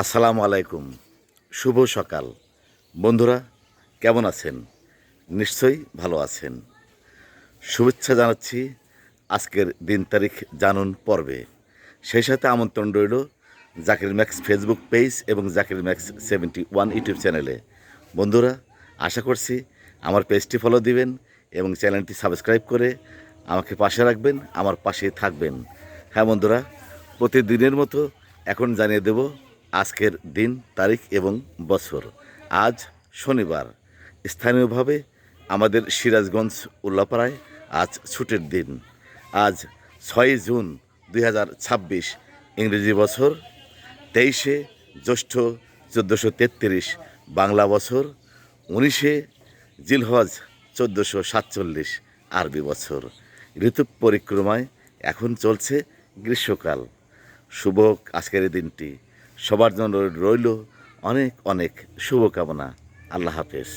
আসসালামু আলাইকুম। শুভ সকাল। বন্ধুরা কেমন আছেন? নিশ্চয়ই ভালো আছেন। শুভেচ্ছা জানাচ্ছি আজকের দিন তারিখ জানুন পর্বে। সেই সাথে আমন্ত্রণ রইল জাকির ম্যাক্স ফেসবুক পেজ এবং জাকির ম্যাক্স 71 ইউটিউব চ্যানেলে। বন্ধুরা আশা করছি আমার পেজটি ফলো দিবেন এবং চ্যানেলটি সাবস্ক্রাইব করে আমাকে পাশে রাখবেন, আমার পাশে থাকবেন। হ্যাঁ বন্ধুরা, প্রতিদিনের মতো এখন জানিয়ে দেব আজকের দিন তারিখ এবং বছর। আজ শনিবার। স্থানীয়ভাবে আমাদের সিরাজগঞ্জ উল্লাপাড়ায় আজ ছুটির দিন। আজ 6 জুন 2026 ইংরেজি বছর, 23শে জ্যৈষ্ঠ 1433 বাংলা বছর, 19শে জিলহজ 1447 আরবি বছর। ঋতু পরিক্রমায় এখন চলছে গ্রীষ্মকাল। শুভ আজকের এই দিনটি সবার জন্য রইল অনেক অনেক শুভকামনা। আল্লাহ হাফেজ।